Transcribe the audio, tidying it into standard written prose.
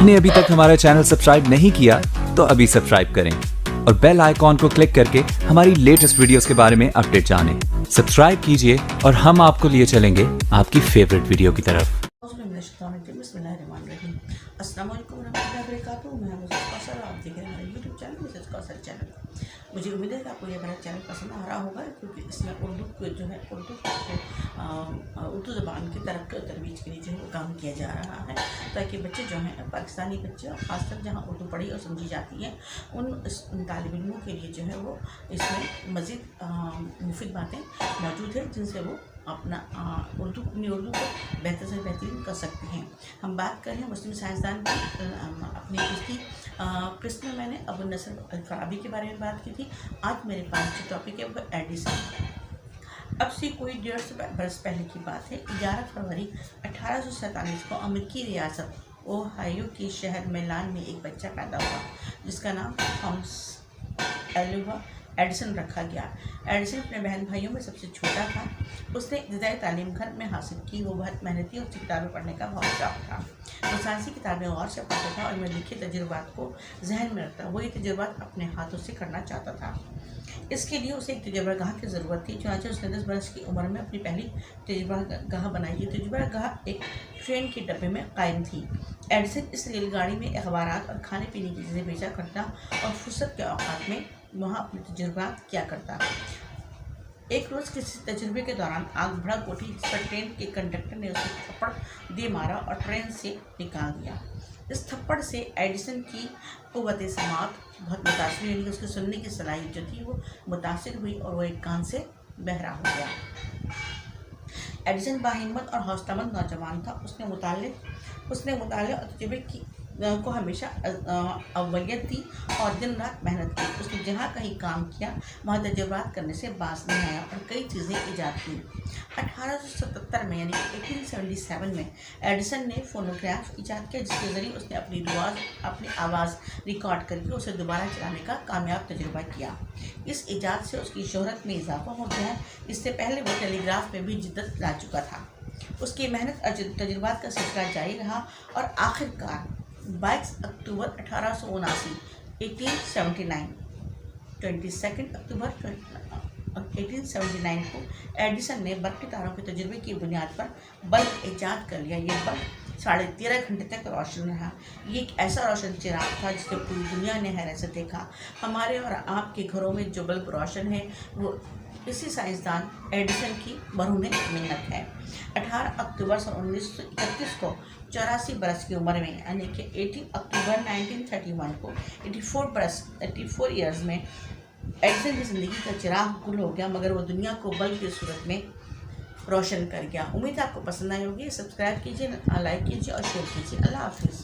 आपने अभी तक हमारा चैनल सब्सक्राइब नहीं किया तो अभी सब्सक्राइब करें और बेल आइकॉन को क्लिक करके हमारी लेटेस्ट वीडियोस के बारे में अपडेट जानें। सब्सक्राइब कीजिए और हम आपको लिए चलेंगे आपकी फेवरेट वीडियो की तरफ। आप देख रहे हैं हमारे YouTube channel Mrs Kausar channel. मुझे उम्मीद है कि आपको ये मेरा चैनल पसंद आ रहा होगा, क्योंकि इसमें उर्दू ज़बान की तरवीज के लिए जो है वो काम किया जा रहा है, ताकि बच्चे जो हैं पाकिस्तानी बच्चे और ख़ासकर जहाँ उर्दू पढ़ी और समझी जाती है उन तालिब इल्मों के लिए जो है वो इसमें मज़ीद मुफीद बातें मौजूद हैं, जिनसे वो अपनी उर्दू को बेहतर से बेहतरीन कर सकते हैं। हम बात करें मुस्लिम साइंसदान की। अपनी पिछली किस्त में मैंने अबू नसर अल-फ़ाराबी के बारे में बात की थी। आज मेरे पास जो टॉपिक है वो एडिसन। अब से कोई 150 बरस पहले की बात है। 11 फरवरी 1847 को अमेरिकी रियासत ओहायो के शहर मिलान में एक बच्चा पैदा हुआ, जिसका नाम थॉमस एल्वा एडिसन रखा गया। एडिसन अपने बहन भाइयों में सबसे छोटा था। उसने इब्तदाई तालीम घर में हासिल की। वो बहुत मेहनती और किताबें पढ़ने का बहुत शौक था। वो साइंसी किताबें गौर से पढ़ता था और में लिखे तजुर्बात को जहन में रखता। वो ये तजुर्बात अपने हाथों से करना चाहता था। इसके लिए उसे एक तजुर्बागाह की ज़रूरत थी। चुनांचे उसने 10 बरस की उम्र में अपनी पहली तजुर्बागाह बनाई। ये तजुर्बागाह एक ट्रेन के डब्बे में कायम थी। एडिसन इस रेलगाड़ी में अखबारात और खाने पीने की चीज़ें बेचा करता और फुर्सत के औकात में वहाँ अपने तजुर्बात किया करता। एक रोज़ किसी तजुर्बे के दौरान आग भड़क उठी, जिस पर ट्रेन के कंडक्टर ने उसे थप्पड़ दे मारा और ट्रेन से निकाल दिया। इस थप्पड़ से एडिसन की कुव्वत समात बहुत मुतासिर हुई। उसकी सुनने की सलाहियत जो थी वो मुतासिर हुई और वो एक कान से बहरा हो गया। एडिसन बाहिम्मत और हौसलामंद नौजवान था। उसने मुताले और तजुर्बे को हमेशा अव्वलियत दी और दिन रात मेहनत की। उसने जहाँ कहीं काम किया वहाँ तजुर्बात करने से बाज नहीं आया और कई चीज़ें ईजाद की। 1877 में यानी 1877 में एडिसन ने फोनोग्राफ ईजाद किया, जिसके ज़रिए उसने अपनी आवाज़ रिकॉर्ड करके उसे दोबारा चलाने का कामयाब तजुर्बा किया। इस ईजाद से उसकी शोहरत में इजाफा हो गया। इससे पहले वो टेलीग्राफ में भी जिद्दत ला चुका था। उसकी मेहनत और तजुर्बात का सिलसिला जारी रहा और आखिरकार 22 अक्टूबर 1879 1879 को एडिसन ने बर्क़ी तारों के तजुर्बे की बुनियाद पर बल्ब ईजाद कर लिया। ये बल्ब 13.5 घंटे तक रोशन रहा। ये एक ऐसा रोशन चिराग था जिसे पूरी दुनिया ने हैरत से देखा। हमारे और आपके घरों में जो बल्ब रोशन है वो इसी साइंसदान एडिसन की मरहूम मिन्नत है। 18 अक्टूबर 1931 को 84 बरस की उम्र में यानी कि 18 अक्टूबर 1931 को 84 ईयर्स में एडिसन की ज़िंदगी का चिराग गुल हो गया, मगर वो दुनिया को बल्ब की सूरत में रोशन कर गया। उम्मीद है आपको पसंद आई होगी। सब्सक्राइब कीजिए, लाइक कीजिए और शेयर कीजिए। अल्लाह हाफिज़।